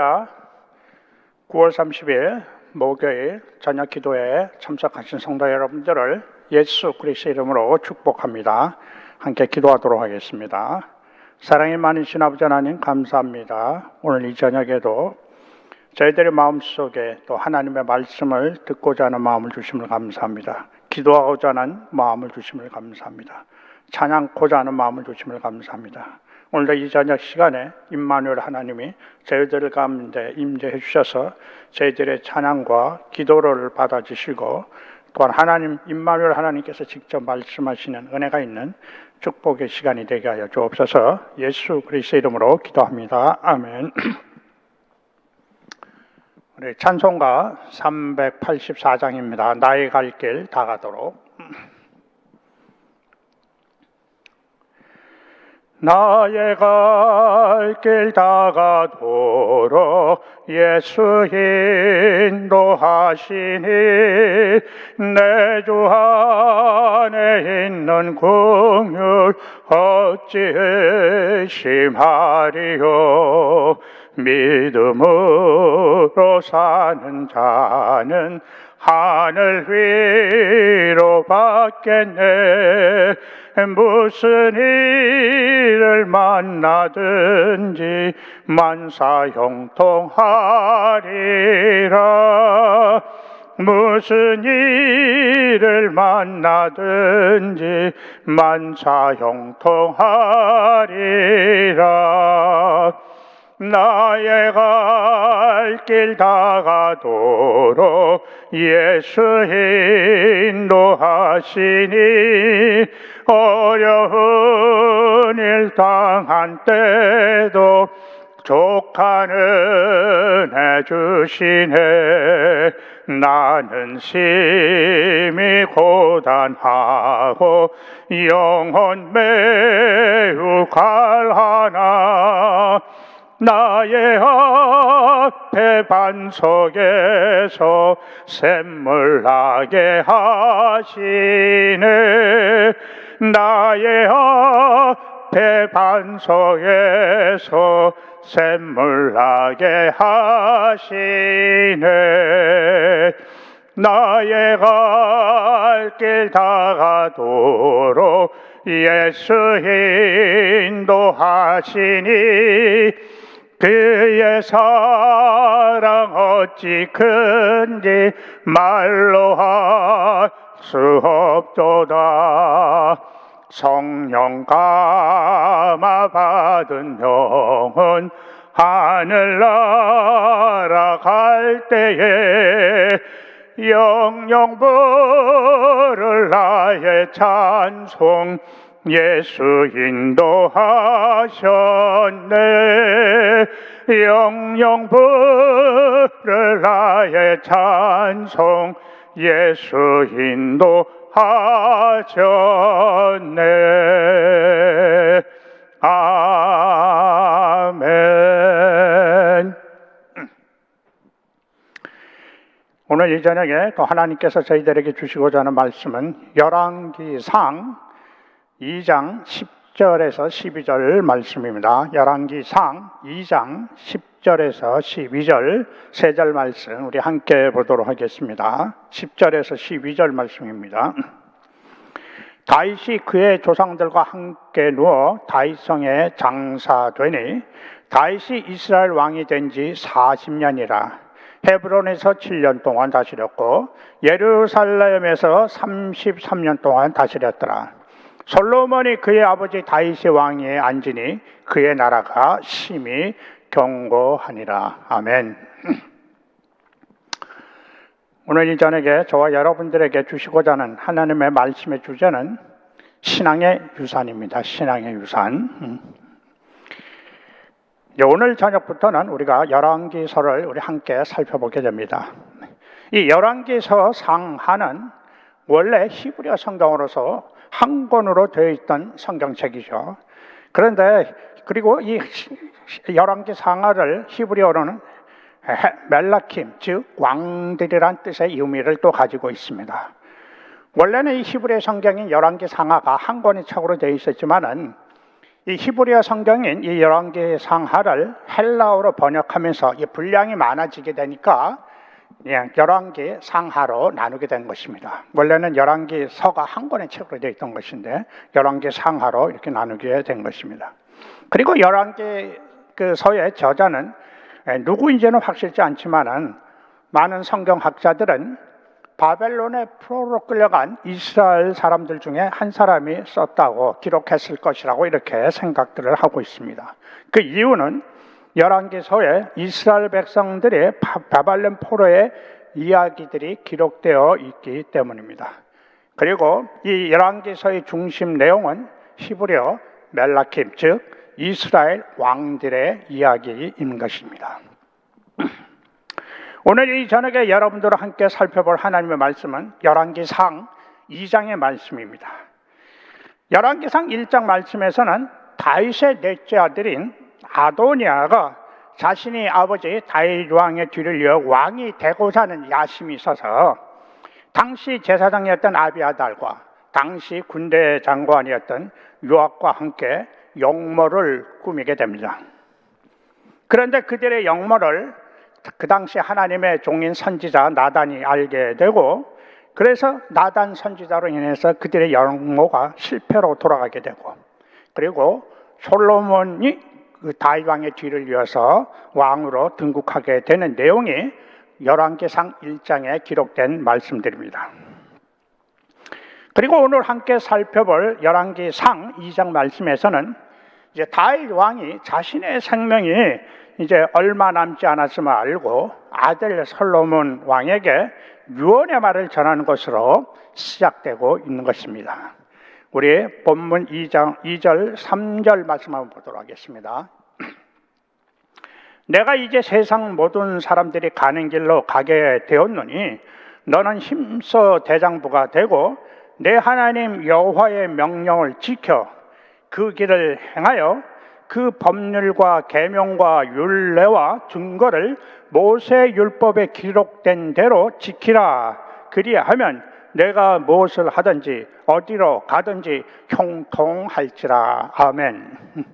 할렐루야. 9월 30일 목요일 저녁 기도회에 참석하신 성도 여러분들을 예수 그리스도 이름으로 축복합니다. 함께 기도하도록 하겠습니다. 사랑이 많으신 아버지 하나님 감사합니다. 오늘 이 저녁에도 저희들의 마음속에 또 하나님의 말씀을 듣고자 하는 마음을 주심을 감사합니다. 기도하고자 하는 마음을 주심을 감사합니다. 찬양코자 하는 마음을 주심을 감사합니다. 오늘도 이 저녁 시간에 임마누엘 하나님이 저희들 가운데 임재해 주셔서 저희들의 찬양과 기도를 받아주시고 또한 하나님 임마누엘 하나님께서 직접 말씀하시는 은혜가 있는 축복의 시간이 되게 하여 주옵소서. 예수 그리스도 이름으로 기도합니다. 아멘. 우리 찬송가 384장입니다. 나의 갈 길 다 가도록. 나의 갈 길 다 가도록 예수 인도하시니 내 주 안에 있는 긍휼 어찌 의심하리요. 믿음으로 사는 자는 하늘 위로 받겠네. 무슨 일을 만나든지 만사형통하리라. 무슨 일을 만나든지 만사형통하리라. 나의 갈 길 다 가도록 예수 인도하시니 어려운 일 당한 때도 족하는 해주시네. 나는 심히 고단하고 영혼 매우 갈하나 나의 앞에 반석에서 샘물 나게 하시네. 나의 앞에 반석에서 샘물 나게 하시네. 나의 갈 길 다 가도록 예수 인도하시니 그의 사랑 어찌 큰지 말로 할 수 없도다. 성령 감화 받은 영혼 하늘 날아갈 때에 영영 부를 나의 찬송 예수 인도하셨네. 영영 부를 나의 찬송 예수 인도하셨네. 아멘. 오늘 이 저녁에 또 하나님께서 저희들에게 주시고자 하는 말씀은 열왕기상 2장 10절에서 12절 말씀입니다. 열왕기상 2장 10절에서 12절 세 절 말씀 우리 함께 보도록 하겠습니다. 10절에서 12절 말씀입니다. 다윗이 그의 조상들과 함께 누워 다윗성에 장사되니 다윗이 이스라엘 왕이 된 지 40년이라. 헤브론에서 7년 동안 다스렸고 예루살렘에서 33년 동안 다스렸더라. 솔로몬이 그의 아버지 다윗의 왕위에 앉으니 그의 나라가 심히 견고하니라. 아멘. 오늘 이 저녁에 저와 여러분들에게 주시고자 하는 하나님의 말씀의 주제는 신앙의 유산입니다. 신앙의 유산. 오늘 저녁부터는 우리가 열왕기서를 우리 함께 살펴보게 됩니다. 이 열왕기서 상하는 원래 히브리어 성경으로서 한 권으로 되어 있던 성경책이죠. 그런데 그리고 이 열왕기 상하를 히브리어로는 멜라킴, 즉 왕들이란 뜻의 의미를 또 가지고 있습니다. 원래는 이 히브리 성경인 열왕기 상하가 한 권의 책으로 되어 있었지만은 이 히브리어 성경인 이 열왕기상하를 헬라어로 번역하면서 이 분량이 많아지게 되니까 그냥 열왕기상하로 나누게 된 것입니다. 원래는 열왕기서가 한 권의 책으로 되어 있던 것인데 열왕기상하로 이렇게 나누게 된 것입니다. 그리고 열왕기 그 서의 저자는 누구인지는 확실치 않지만은 많은 성경학자들은 바벨론의 포로로 끌려간 이스라엘 사람들 중에 한 사람이 썼다고 기록했을 것이라고 이렇게 생각들을 하고 있습니다. 그 이유는 열왕기서에 이스라엘 백성들의 바벨론 포로의 이야기들이 기록되어 있기 때문입니다. 그리고 이 열왕기서의 중심 내용은 히브리어 멜라킴, 즉 이스라엘 왕들의 이야기인 것입니다. 오늘 이 저녁에 여러분들과 함께 살펴볼 하나님의 말씀은 열왕기상 2장의 말씀입니다. 열왕기상 1장 말씀에서는 다윗의 넷째 아들인 아도니아가 자신이 아버지 다윗 왕의 뒤를 이어 왕이 되고자 하는 야심이 있어서 당시 제사장이었던 아비아달과 당시 군대 장관이었던 요압과 함께 영모를 꾸미게 됩니다. 그런데 그들의 영모를 그 당시 하나님의 종인 선지자 나단이 알게 되고 그래서 나단 선지자로 인해서 그들의 영모가 실패로 돌아가게 되고 그리고 솔로몬이 그 다윗 왕의 뒤를 이어서 왕으로 등극하게 되는 내용이 열왕기상 1장에 기록된 말씀들입니다. 그리고 오늘 함께 살펴볼 열왕기상 2장 말씀에서는 이제 다윗 왕이 자신의 생명이 이제 얼마 남지 않았음을 알고 아들 솔로몬 왕에게 유언의 말을 전하는 것으로 시작되고 있는 것입니다. 우리 본문 2장 2절 3절 말씀 한번 보도록 하겠습니다. 내가 이제 세상 모든 사람들이 가는 길로 가게 되었노니 너는 힘써 대장부가 되고 내 하나님 여호와의 명령을 지켜 그 길을 행하여 그 법률과 계명과 율례와 증거를 모세 율법에 기록된 대로 지키라. 그리하면 내가 무엇을 하든지 어디로 가든지 형통할지라. 아멘.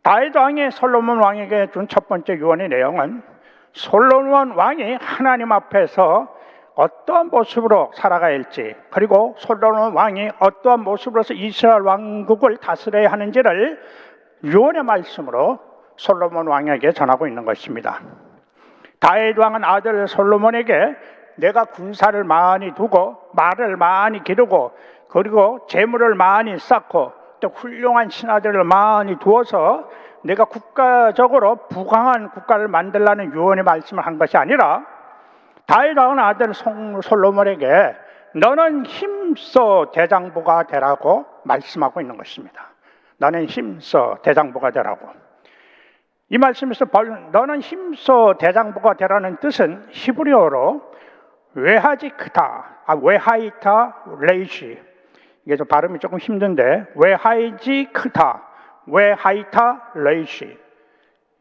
다윗 왕이 솔로몬 왕에게 준 첫 번째 유언의 내용은 솔로몬 왕이 하나님 앞에서 어떠한 모습으로 살아가야 할지 그리고 솔로몬 왕이 어떠한 모습으로서 이스라엘 왕국을 다스려야 하는지를 유언의 말씀으로 솔로몬 왕에게 전하고 있는 것입니다. 다윗 왕은 아들 솔로몬에게 내가 군사를 많이 두고 말을 많이 기르고 그리고 재물을 많이 쌓고 또 훌륭한 신하들을 많이 두어서 내가 국가적으로 부강한 국가를 만들라는 유언의 말씀을 한 것이 아니라 다윗 왕은 아들 솔로몬에게 너는 힘써 대장부가 되라고 말씀하고 있는 것입니다. 너는 힘써 대장부가 되라고. 이 말씀에서 너는 힘써 대장부가 되라는 뜻은 히브리어로 웨하이타 레이시, 이게 좀 발음이 조금 힘든데 웨하이타 레이시,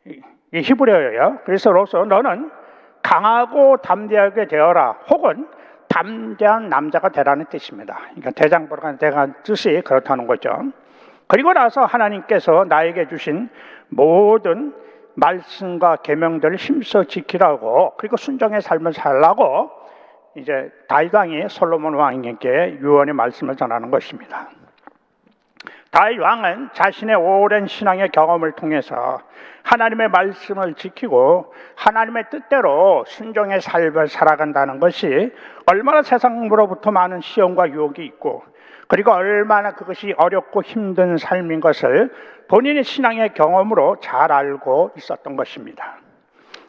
이 히브리어예요. 그래서 너는 강하고 담대하게 되어라, 혹은 담대한 남자가 되라는 뜻입니다. 그러니까 대장부가 되라는 뜻이 그렇다는 거죠. 그리고 나서 하나님께서 나에게 주신 모든 말씀과 계명들을 힘써 지키라고, 그리고 순종의 삶을 살라고 이제 다윗 왕이 솔로몬 왕에게 유언의 말씀을 전하는 것입니다. 다윗 왕은 자신의 오랜 신앙의 경험을 통해서 하나님의 말씀을 지키고 하나님의 뜻대로 순종의 삶을 살아간다는 것이 얼마나 세상으로부터 많은 시험과 유혹이 있고 그리고 얼마나 그것이 어렵고 힘든 삶인 것을 본인의 신앙의 경험으로 잘 알고 있었던 것입니다.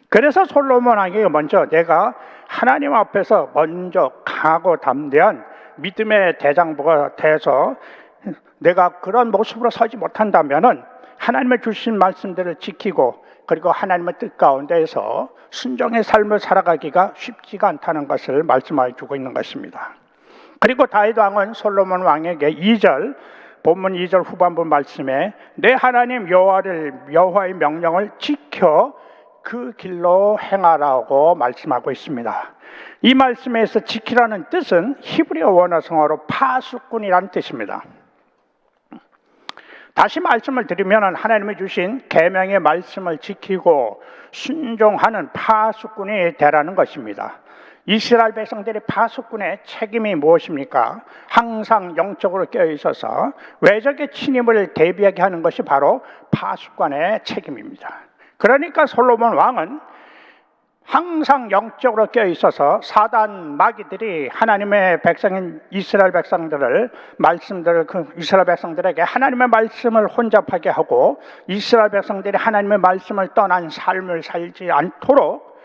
그래서 솔로몬 왕에게 먼저 내가 하나님 앞에서 먼저 강하고 담대한 믿음의 대장부가 돼서 내가 그런 모습으로 서지 못한다면은 하나님의 주신 말씀들을 지키고 그리고 하나님의 뜻 가운데에서 순종의 삶을 살아가기가 쉽지가 않다는 것을 말씀하여 주고 있는 것입니다. 그리고 다윗 왕은 솔로몬 왕에게 본문 2절 후반부 말씀에 내 하나님 여호와의 명령을 지켜 그 길로 행하라고 말씀하고 있습니다. 이 말씀에서 지키라는 뜻은 히브리어 원어성어로 파수꾼이라는 뜻입니다. 다시 말씀을 드리면 하나님이 주신 계명의 말씀을 지키고 순종하는 파수꾼이 되라는 것입니다. 이스라엘 백성들의 파수꾼의 책임이 무엇입니까? 항상 영적으로 깨어 있어서 외적의 침입을 대비하게 하는 것이 바로 파수꾼의 책임입니다. 그러니까 솔로몬 왕은 항상 영적으로 깨어 있어서 사단 마귀들이 하나님의 백성인 이스라엘 백성들을 이스라엘 백성들에게 하나님의 말씀을 혼잡하게 하고 이스라엘 백성들이 하나님의 말씀을 떠난 삶을 살지 않도록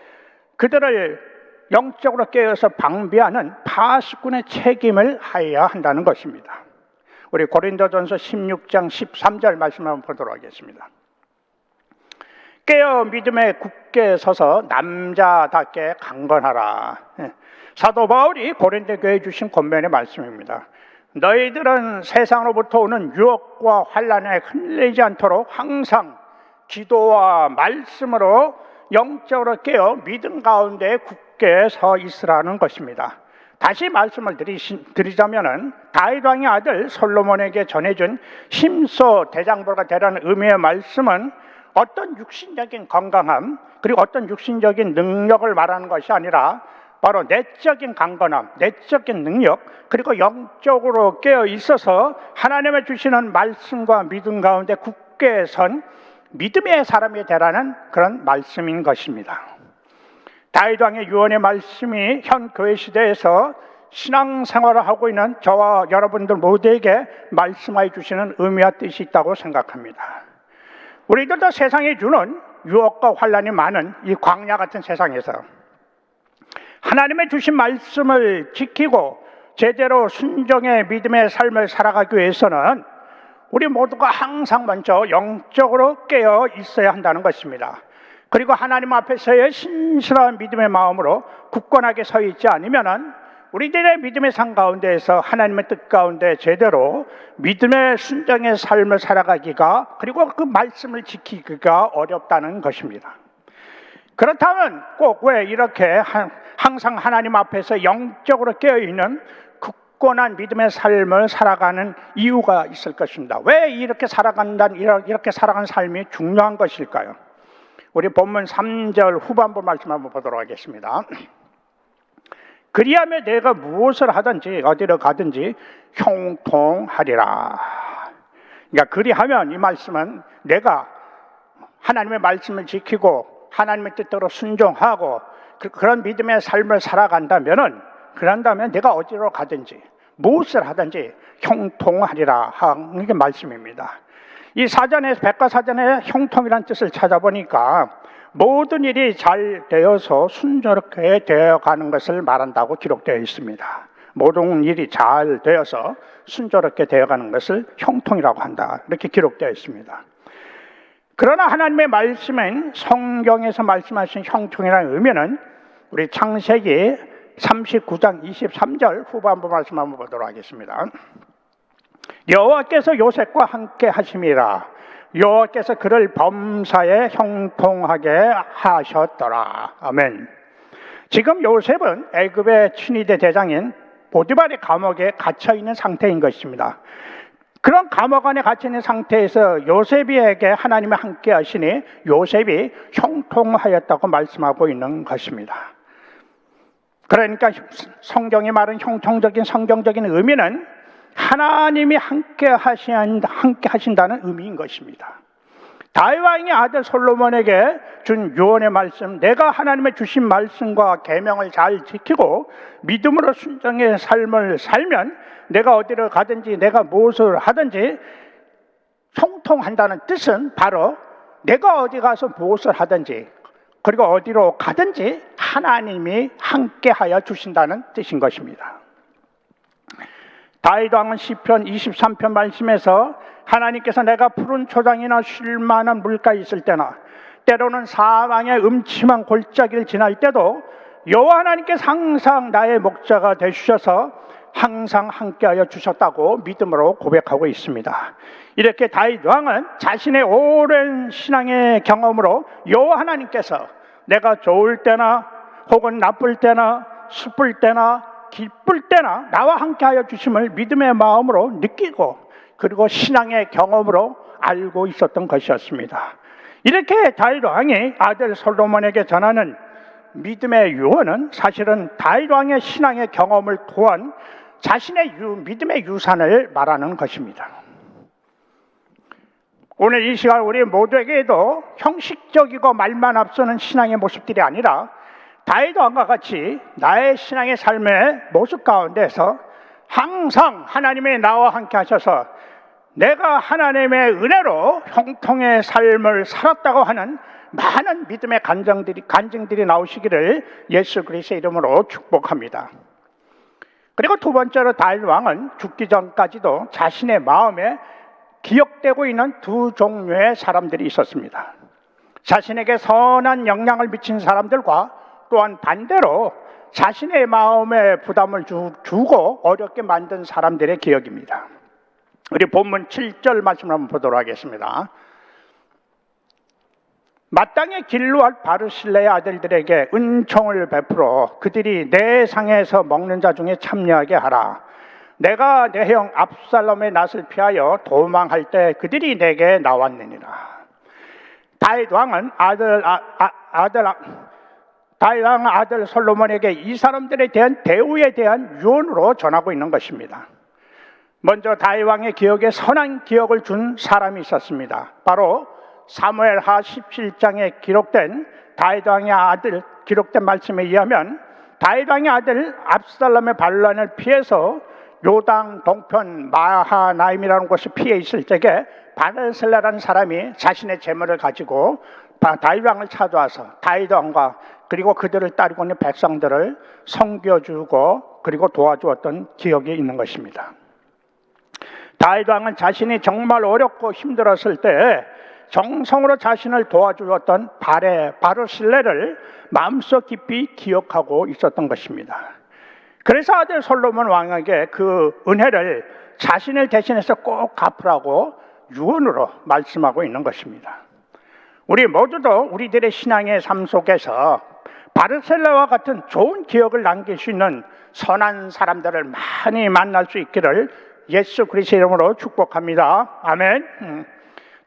그들을 영적으로 깨어서 방비하는 파수꾼의 책임을 하여야 한다는 것입니다. 우리 고린도전서 16장 13절 말씀 한번 보도록 하겠습니다. 깨어 믿음에 굳게 서서 남자답게 강건하라. 사도 바울이 고린도 교회에 주신 권면의 말씀입니다. 너희들은 세상으로부터 오는 유혹과 환난에 흔들리지 않도록 항상 기도와 말씀으로 영적으로 깨어 믿음 가운데 굳게 서 있으라는 것입니다. 다시 말씀을 드리자면 다윗 왕의 아들 솔로몬에게 전해준 심소 대장부가 되라는 의미의 말씀은 어떤 육신적인 건강함 그리고 어떤 육신적인 능력을 말하는 것이 아니라 바로 내적인 강건함, 내적인 능력 그리고 영적으로 깨어 있어서 하나님의 주시는 말씀과 믿음 가운데 굳게 선 믿음의 사람이 되라는 그런 말씀인 것입니다. 다윗 왕의 유언의 말씀이 현 교회 시대에서 신앙생활을 하고 있는 저와 여러분들 모두에게 말씀하여 주시는 의미와 뜻이 있다고 생각합니다. 우리들도 세상이 주는 유혹과 환난이 많은 이 광야 같은 세상에서 하나님의 주신 말씀을 지키고 제대로 순종의 믿음의 삶을 살아가기 위해서는 우리 모두가 항상 먼저 영적으로 깨어 있어야 한다는 것입니다. 그리고 하나님 앞에서의 신실한 믿음의 마음으로 굳건하게 서 있지 않으면 우리들의 믿음의 삶 가운데에서 하나님의 뜻 가운데 제대로 믿음의 순종의 삶을 살아가기가 그리고 그 말씀을 지키기가 어렵다는 것입니다. 그렇다면 꼭 왜 이렇게 항상 하나님 앞에서 영적으로 깨어있는 굳건한 믿음의 삶을 살아가는 이유가 있을 것입니다. 왜 이렇게 살아가는 삶이 중요한 것일까요? 우리 본문 3절 후반부 말씀 한번 보도록 하겠습니다. 그리하면 내가 무엇을 하든지 어디로 가든지 형통하리라. 그러니까 그리하면 이 말씀은 내가 하나님의 말씀을 지키고 하나님의 뜻대로 순종하고 그런 믿음의 삶을 살아간다면은 그런다면 내가 어디로 가든지 무엇을 하든지 형통하리라 하는 게 말씀입니다. 이 사전에서 백과사전의 형통이라는 뜻을 찾아보니까 모든 일이 잘 되어서 순조롭게 되어가는 것을 말한다고 기록되어 있습니다. 모든 일이 잘 되어서 순조롭게 되어가는 것을 형통이라고 한다 이렇게 기록되어 있습니다. 그러나 하나님의 말씀은 성경에서 말씀하신 형통이라는 의미는 우리 창세기 39장 23절 후반부 말씀 한번 보도록 하겠습니다. 여호와께서 요셉과 함께 하심이라. 여호와께서 그를 범사에 형통하게 하셨더라. 아멘. 지금 요셉은 애굽의 친위대 대장인 보디발의 감옥에 갇혀 있는 상태인 것입니다. 그런 감옥 안에 갇혀 있는 상태에서 요셉에게 하나님이 함께 하시니 요셉이 형통하였다고 말씀하고 있는 것입니다. 그러니까 성경이 말하는 형통적인 성경적인 의미는 하나님이 함께 하신다는 의미인 것입니다. 다윗 왕의 아들 솔로몬에게 준 유언의 말씀, 내가 하나님의 주신 말씀과 계명을 잘 지키고 믿음으로 순종의 삶을 살면 내가 어디를 가든지 내가 무엇을 하든지 형통한다는 뜻은 바로 내가 어디 가서 무엇을 하든지 그리고 어디로 가든지 하나님이 함께하여 주신다는 뜻인 것입니다. 다윗 왕은 시편 23편 말씀에서 하나님께서 내가 푸른 초장이나 쉴만한 물가에 있을 때나 때로는 사망의 음침한 골짜기를 지날 때도 여호와 하나님께서 항상 나의 목자가 되주셔서 항상 함께하여 주셨다고 믿음으로 고백하고 있습니다. 이렇게 다윗 왕은 자신의 오랜 신앙의 경험으로 여호와 하나님께서 내가 좋을 때나 혹은 나쁠 때나 슬플 때나 기쁠 때나 나와 함께하여 주심을 믿음의 마음으로 느끼고 그리고 신앙의 경험으로 알고 있었던 것이었습니다. 이렇게 다윗 왕이 아들 솔로몬에게 전하는 믿음의 유언은 사실은 다윗 왕의 신앙의 경험을 토한 자신의 믿음의 유산을 말하는 것입니다. 오늘 이 시간 우리 모두에게도 형식적이고 말만 앞서는 신앙의 모습들이 아니라 다윗 왕과 같이 나의 신앙의 삶의 모습 가운데서 항상 하나님이 나와 함께 하셔서 내가 하나님의 은혜로 형통의 삶을 살았다고 하는 많은 믿음의 간증들이 나오시기를 예수 그리스도의 이름으로 축복합니다. 그리고 두 번째로 다윗 왕은 죽기 전까지도 자신의 마음에 기억되고 있는 두 종류의 사람들이 있었습니다. 자신에게 선한 영향을 미친 사람들과 또한 반대로 자신의 마음에 부담을 주고 어렵게 만든 사람들의 기억입니다. 우리 본문 7절 말씀을 한번 보도록 하겠습니다. 마땅히 길루앗 바르실레의 아들들에게 은총을 베풀어 그들이 내 상에서 먹는 자 중에 참여하게 하라. 내가 내 형 압살롬의 낯을 피하여 도망할 때 그들이 내게 나왔느니라. 다윗 왕은 아들 솔로몬에게 이 사람들에 대한 대우에 대한 유언으로 전하고 있는 것입니다. 먼저 다윗 왕의 기억에 선한 기억을 준 사람이 있었습니다. 바로 사무엘하 17장에 기록된 다윗 왕의 아들 기록된 말씀에 의하면 다윗 왕의 아들 압살롬의 반란을 피해서 요당 동편 마하나임이라는 곳에 피해 있을 적에 바르셀라라는 사람이 자신의 재물을 가지고 다윗 왕을 찾아와서 다윗 왕과 그리고 그들을 따르고 있는 백성들을 섬겨주고 그리고 도와주었던 기억이 있는 것입니다. 다윗 왕은 자신이 정말 어렵고 힘들었을 때 정성으로 자신을 도와주었던 바르실레를 마음속 깊이 기억하고 있었던 것입니다. 그래서 아들 솔로몬 왕에게 그 은혜를 자신을 대신해서 꼭 갚으라고 유언으로 말씀하고 있는 것입니다. 우리 모두도 우리들의 신앙의 삶 속에서 바르셀라와 같은 좋은 기억을 남길 수 있는 선한 사람들을 많이 만날 수 있기를 예수 그리스도의 이름으로 축복합니다. 아멘.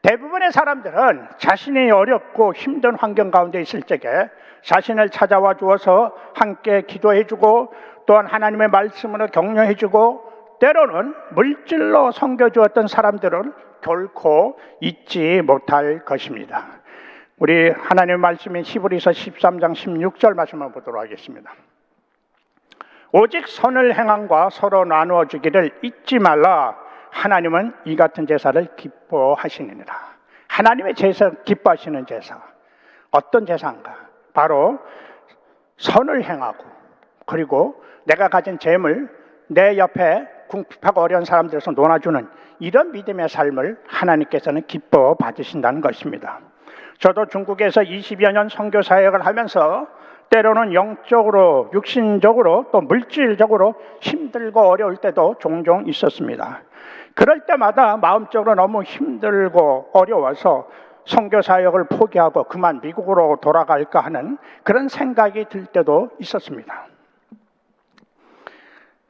대부분의 사람들은 자신이 어렵고 힘든 환경 가운데 있을 적에 자신을 찾아와 주어서 함께 기도해주고 또한 하나님의 말씀으로 격려해주고 때로는 물질로 섬겨주었던 사람들을 결코 잊지 못할 것입니다. 우리 하나님의 말씀인 히브리서 13장 16절 말씀을 보도록 하겠습니다. 오직 선을 행함과 서로 나누어 주기를 잊지 말라. 하나님은 이 같은 제사를 기뻐하시느니라. 하나님의 제사, 기뻐하시는 제사. 어떤 제사인가? 바로 선을 행하고 그리고 내가 가진 재물 내 옆에 궁핍하고 어려운 사람들에서 놀아주는 이런 믿음의 삶을 하나님께서는 기뻐 받으신다는 것입니다. 저도 중국에서 20여 년 선교 사역을 하면서 때로는 영적으로, 육신적으로 또 물질적으로 힘들고 어려울 때도 종종 있었습니다. 그럴 때마다 마음적으로 너무 힘들고 어려워서 선교 사역을 포기하고 그만 미국으로 돌아갈까 하는 그런 생각이 들 때도 있었습니다.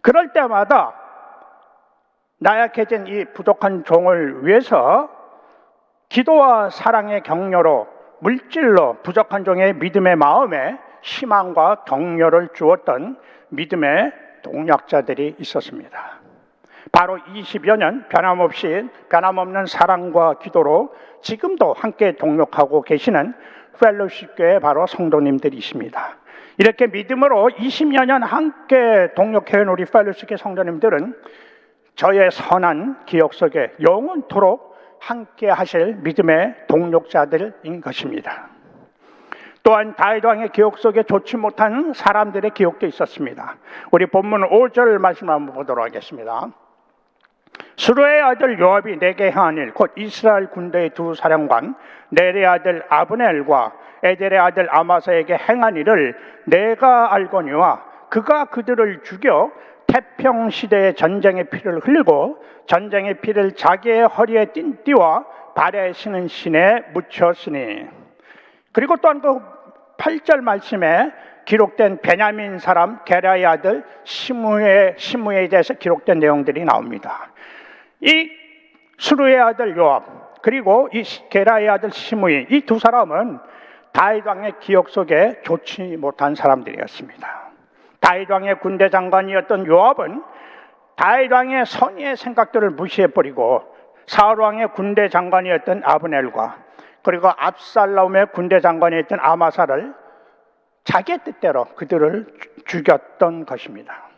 그럴 때마다 나약해진 이 부족한 종을 위해서 기도와 사랑의 격려로 물질로 부족한 종의 믿음의 마음에 희망과 격려를 주었던 믿음의 동력자들이 있었습니다. 바로 20여 년 변함없는 사랑과 기도로 지금도 함께 동력하고 계시는 펠로십 교회 바로 성도님들이십니다. 이렇게 믿음으로 20여 년 함께 동력해온 우리 펠로십 교회 성도님들은 저의 선한 기억 속에 영원토록 함께 하실 믿음의 동력자들인 것입니다. 또한 다윗 왕의 기억 속에 좋지 못한 사람들의 기억도 있었습니다. 우리 본문 5절 말씀을 한번 보도록 하겠습니다. 수르의 아들 요압이 내게 행한 일, 곧 이스라엘 군대의 두 사령관 넬의 아들 아브넬과 에델의 아들 아마사에게 행한 일을 내가 알거니와 그가 그들을 죽여 태평시대의 전쟁의 피를 흘리고 전쟁의 피를 자기의 허리에 띠와 발에 신은 신에 묻혔으니. 그리고 또한 그 8절 말씀에 기록된 베냐민 사람 게라의 아들 시므에 대해서 기록된 내용들이 나옵니다. 이 수르의 아들 요압, 그리고 이 게라의 아들 시므이, 이 두 사람은 다윗 왕의 기억 속에 좋지 못한 사람들이었습니다. 다윗 왕의 군대 장관이었던 요압은 다윗 왕의 선의의 생각들을 무시해버리고 사울 왕의 군대 장관이었던 아브넬과 그리고 압살롬의 군대 장관이었던 아마사를 자기의 뜻대로 그들을 죽였던 것입니다.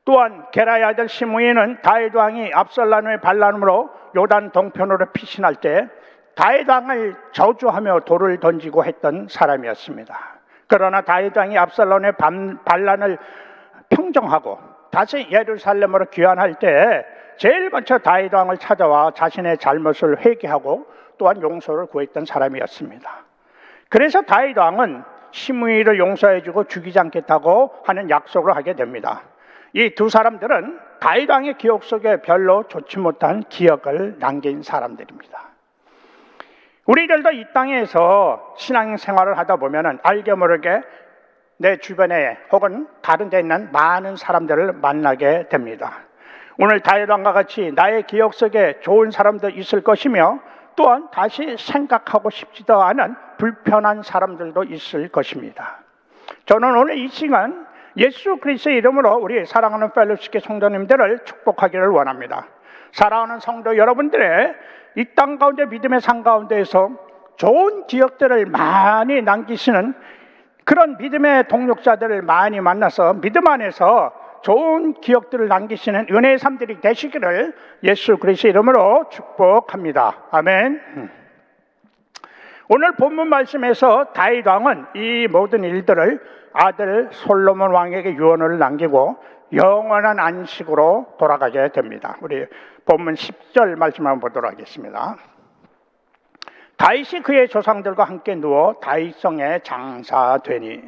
또한 게라의 아들 시므이는 다윗 왕이 압살롬의 반란으로 요단 동편으로 피신할 때 다윗 왕을 저주하며 돌을 던지고 했던 사람이었습니다. 그러나 다윗 왕이 압살롬의 반란을 평정하고 다시 예루살렘으로 귀환할 때 제일 먼저 다윗 왕을 찾아와 자신의 잘못을 회개하고 또한 용서를 구했던 사람이었습니다. 그래서 다윗 왕은 시므이를 용서해주고 죽이지 않겠다고 하는 약속을 하게 됩니다. 이 두 사람들은 다윗 왕의 기억 속에 별로 좋지 못한 기억을 남긴 사람들입니다. 우리들도 이 땅에서 신앙생활을 하다 보면 알게 모르게 내 주변에 혹은 다른 데 있는 많은 사람들을 만나게 됩니다. 오늘 다윗 왕과 같이 나의 기억 속에 좋은 사람도 있을 것이며 또한 다시 생각하고 싶지도 않은 불편한 사람들도 있을 것입니다. 저는 오늘 이 시간 예수 그리스도의 이름으로 우리 사랑하는 펠로십계 성도님들을 축복하기를 원합니다. 사랑하는 성도 여러분들의 이 땅 가운데 믿음의 삶 가운데에서 좋은 기억들을 많이 남기시는 그런 믿음의 동력자들을 많이 만나서 믿음 안에서 좋은 기억들을 남기시는 은혜의 삶들이 되시기를 예수 그리스도의 이름으로 축복합니다. 아멘. 오늘 본문 말씀에서 다윗 왕은 이 모든 일들을 아들 솔로몬 왕에게 유언을 남기고 영원한 안식으로 돌아가게 됩니다. 우리 본문 10절 말씀 한번 보도록 하겠습니다. 다윗이 그의 조상들과 함께 누워 다윗성에 장사되니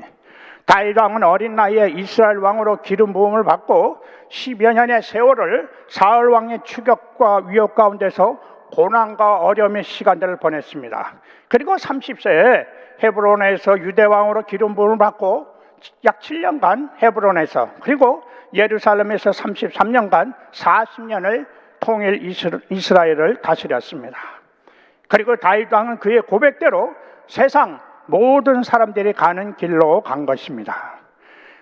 다윗 왕은 어린 나이에 이스라엘 왕으로 기름 부음을 받고 10여 년의 세월을 사울 왕의 추격과 위협 가운데서 고난과 어려움의 시간들을 보냈습니다. 그리고 30세에 헤브론에서 유대 왕으로 기름 부음을 받고 약 7년간 헤브론에서 그리고 예루살렘에서 33년간 40년을 통일 이스라엘을 다스렸습니다. 그리고 다윗 왕은 그의 고백대로 세상 모든 사람들이 가는 길로 간 것입니다.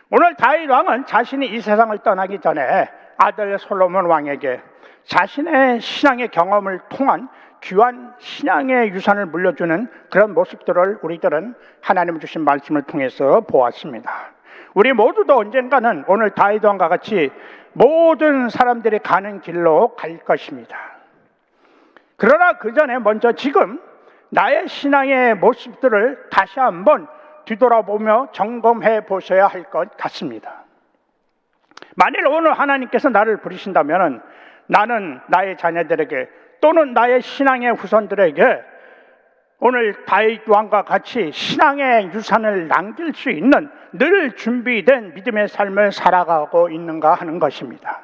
오늘 다윗 왕은 자신이 이 세상을 떠나기 전에 아들 솔로몬 왕에게 자신의 신앙의 경험을 통한 귀한 신앙의 유산을 물려주는 그런 모습들을 우리들은 하나님 주신 말씀을 통해서 보았습니다. 우리 모두도 언젠가는 오늘 다윗 왕과 같이 모든 사람들이 가는 길로 갈 것입니다. 그러나 그 전에 먼저 지금 나의 신앙의 모습들을 다시 한번 뒤돌아보며 점검해 보셔야 할 것 같습니다. 만일 오늘 하나님께서 나를 부르신다면 나는 나의 자녀들에게 또는 나의 신앙의 후손들에게 오늘 다윗 왕과 같이 신앙의 유산을 남길 수 있는 늘 준비된 믿음의 삶을 살아가고 있는가 하는 것입니다.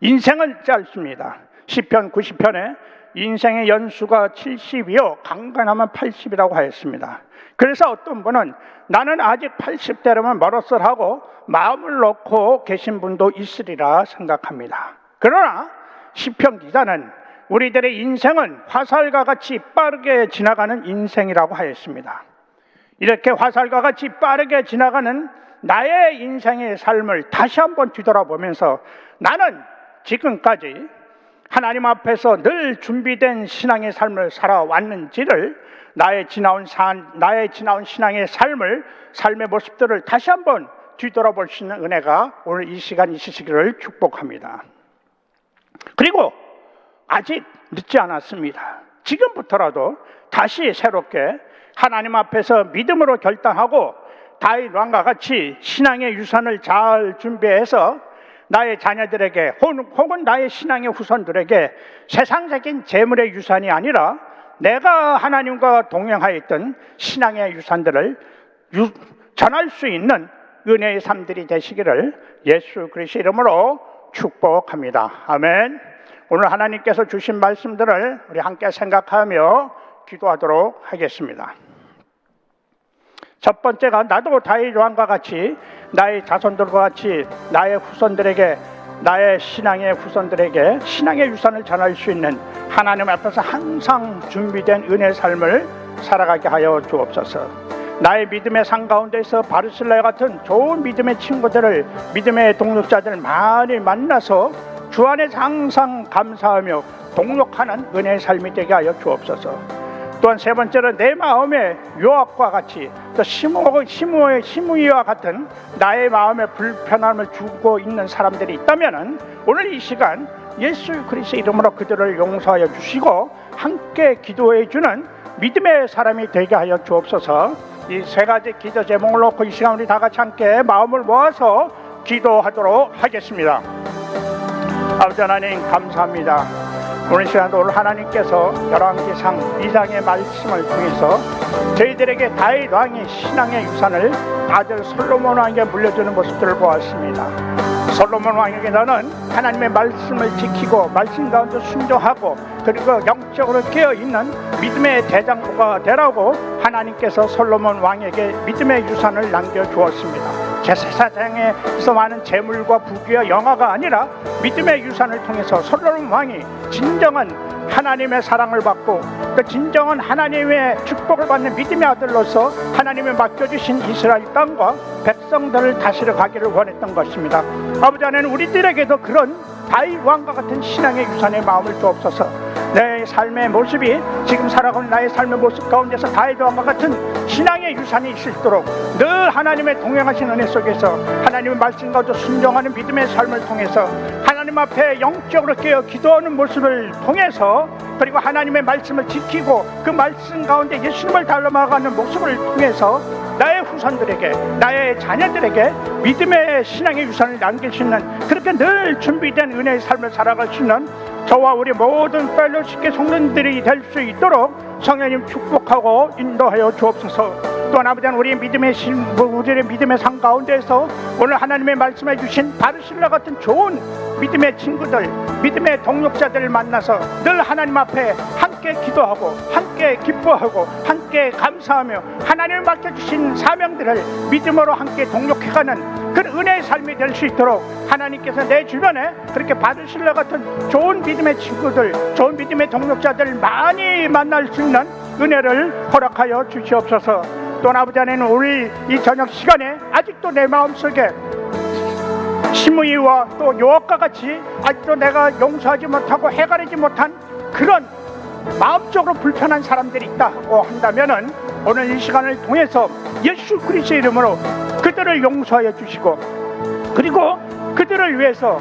인생은 짧습니다. 시편 90편에 인생의 연수가 70이요 강건하면 80이라고 하였습니다. 그래서 어떤 분은 나는 아직 80대라면 멀었을 하고 마음을 놓고 계신 분도 있으리라 생각합니다. 그러나 시편 기자는 우리들의 인생은 화살과 같이 빠르게 지나가는 인생이라고 하였습니다. 이렇게 화살과 같이 빠르게 지나가는 나의 인생의 삶을 다시 한번 뒤돌아보면서 나는 지금까지 하나님 앞에서 늘 준비된 신앙의 삶을 살아왔는지를 나의 지나온 신앙의 삶의 모습들을 다시 한번 뒤돌아볼 수 있는 은혜가 오늘 이 시간 있으시기를 축복합니다. 그리고 아직 늦지 않았습니다. 지금부터라도 다시 새롭게 하나님 앞에서 믿음으로 결단하고 다윗 왕과 같이 신앙의 유산을 잘 준비해서 나의 자녀들에게 혹은 나의 신앙의 후손들에게 세상적인 재물의 유산이 아니라 내가 하나님과 동행하였던 신앙의 유산들을 전할 수 있는 은혜의 삶들이 되시기를 예수 그리스도의 이름으로 축복합니다. 아멘. 오늘 하나님께서 주신 말씀들을 우리 함께 생각하며 기도하도록 하겠습니다. 첫 번째가 나도 다윗 왕과 같이 나의 자손들과 같이 나의 후손들에게 나의 신앙의 후손들에게 신앙의 유산을 전할 수 있는 하나님 앞에서 항상 준비된 은혜의 삶을 살아가게 하여 주옵소서. 나의 믿음의 상 가운데서 바르실라와 같은 좋은 믿음의 친구들을, 믿음의 동력자들을 많이 만나서 주 안에서 항상 감사하며 동력하는 은혜의 삶이 되게 하여 주옵소서. 또한 세 번째로 내 마음에 요압과 같이 또 시므이와 같은 나의 마음에 불편함을 주고 있는 사람들이 있다면 오늘 이 시간 예수 그리스도의 이름으로 그들을 용서하여 주시고 함께 기도해 주는 믿음의 사람이 되게 하여 주옵소서. 이 세 가지 기도 제목을 놓고 이 시간 우리 다 같이 함께 마음을 모아서 기도하도록 하겠습니다. 아버지 하나님 감사합니다. 오늘 시간도 오늘 하나님께서 열왕기상 2장의 말씀을 통해서 저희들에게 다윗 왕의 신앙의 유산을 아들 솔로몬 왕에게 물려주는 모습들을 보았습니다. 솔로몬 왕에게는 하나님의 말씀을 지키고 말씀 가운데 순종하고 그리고 영적으로 깨어있는 믿음의 대장부가 되라고 하나님께서 솔로몬 왕에게 믿음의 유산을 남겨주었습니다. 제사장에서 많은 재물과 부귀와 영화가 아니라 믿음의 유산을 통해서 솔로몬 왕이 진정한 하나님의 사랑을 받고 그 진정한 하나님의 축복을 받는 믿음의 아들로서 하나님이 맡겨주신 이스라엘 땅과 백성들을 다스려 가기를 원했던 것입니다. 아버지 하나님 우리들에게도 그런 다윗 왕과 같은 신앙의 유산의 마음을 주옵소서. 내 삶의 모습이 지금 살아가는 나의 삶의 모습 가운데서 다윗 왕과 같은 신앙의 유산이 있을 수 있도록 늘 하나님의 동행하신 은혜 속에서 하나님의 말씀 가운데 순종하는 믿음의 삶을 통해서 하나님 앞에 영적으로 깨어 기도하는 모습을 통해서 그리고 하나님의 말씀을 지키고 그 말씀 가운데 예수님을 닮아가는 모습을 통해서 나의 후손들에게 나의 자녀들에게 믿음의 신앙의 유산을 남길 수 있는 그렇게 늘 준비된 은혜의 삶을 살아갈 수 있는 저와 우리 모든 펠로십계 성도들이 될 수 있도록 성령님 축복하고 인도하여 주옵소서. 또한 아버지 우리의 믿음의 상 가운데서 오늘 하나님의 말씀해 주신 바르실라 같은 좋은 믿음의 친구들, 믿음의 동력자들을 만나서 늘 하나님 앞에 함께 기도하고 함께 기뻐하고 함께 감사하며 하나님을 맡겨주신 사명들을 믿음으로 함께 동력해가는 그 은혜의 삶이 될 수 있도록 하나님께서 내 주변에 그렇게 바르실라 같은 좋은 믿음의 친구들, 좋은 믿음의 동력자들을 많이 만날 수 있는 은혜를 허락하여 주시옵소서. 또 아버지 하나님 우리 이 저녁 시간에 아직도 내 마음속에 시므이와 또 요압과 같이 아직도 내가 용서하지 못하고 해결하지 못한 그런 마음적으로 불편한 사람들이 있다고 한다면은 오늘 이 시간을 통해서 예수 그리스도의 이름으로 그들을 용서하여 주시고 그리고 그들을 위해서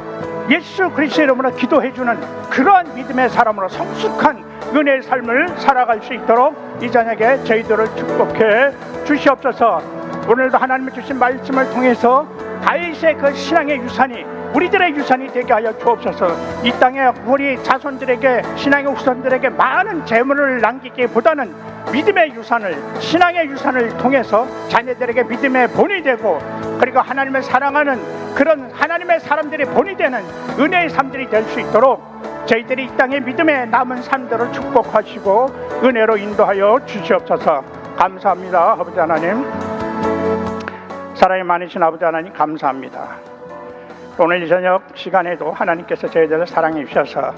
예수 그리스도의 이름으로 기도해주는 그러한 믿음의 사람으로 성숙한 은혜의 삶을 살아갈 수 있도록 이 저녁에 저희들을 축복해 주시옵소서. 오늘도 하나님이 주신 말씀을 통해서 다윗의 그 신앙의 유산이 우리들의 유산이 되게 하여 주옵소서. 이 땅에 우리 자손들에게 신앙의 후손들에게 많은 재물을 남기기보다는 믿음의 유산을 신앙의 유산을 통해서 자녀들에게 믿음의 본이 되고 그리고 하나님을 사랑하는 그런 하나님의 사람들의 본이 되는 은혜의 삶들이 될 수 있도록 저희들이 이 땅의 믿음의 남은 삶들을 축복하시고 은혜로 인도하여 주시옵소서. 감사합니다. 아버지 하나님, 사랑이 많으신 아버지 하나님 감사합니다. 오늘 이 저녁 시간에도 하나님께서 저희들을 사랑해 주셔서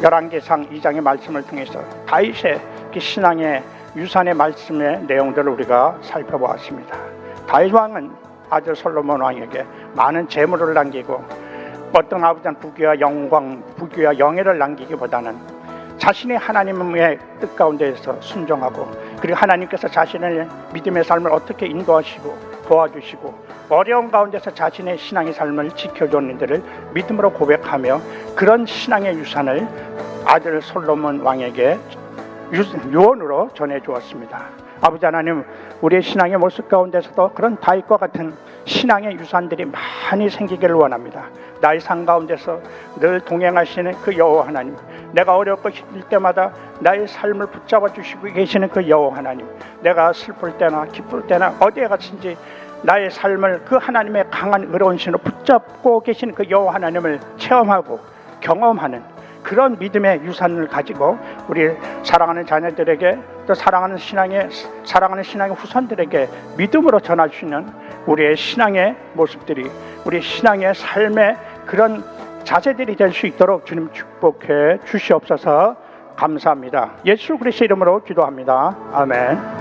열왕기상 2장의 말씀을 통해서 다윗의 그 신앙의 유산의 말씀의 내용들을 우리가 살펴보았습니다. 다윗 왕은 아들 솔로몬 왕에게 많은 재물을 남기고 어떤 아버지는 부귀와 영광, 부귀와 영예를 남기기보다는 자신이 하나님의 뜻 가운데에서 순종하고 그리고 하나님께서 자신의 믿음의 삶을 어떻게 인도하시고 도와주시고 어려운 가운데서 자신의 신앙의 삶을 지켜줬는지를 믿음으로 고백하며 그런 신앙의 유산을 아들 솔로몬 왕에게 유언으로 전해주었습니다. 아버지 하나님, 우리의 신앙의 모습 가운데서도 그런 다윗과 같은 신앙의 유산들이 많이 생기기를 원합니다. 나의 삶 가운데서 늘 동행하시는 그 여호와 하나님, 내가 어렵고 힘들 때마다 나의 삶을 붙잡아 주시고 계시는 그 여호와 하나님, 내가 슬플 때나 기쁠 때나 어디에 갔든지 나의 삶을 그 하나님의 강한 의로운 신으로 붙잡고 계시는 그 여호와 하나님을 체험하고 경험하는 그런 믿음의 유산을 가지고 우리 사랑하는 자녀들에게 또 사랑하는 신앙의 후손들에게 믿음으로 전할 수 있는 우리의 신앙의 모습들이 우리 신앙의 삶의 그런 자세들이 될 수 있도록 주님 축복해 주시옵소서. 감사합니다. 예수 그리스도 이름으로 기도합니다. 아멘.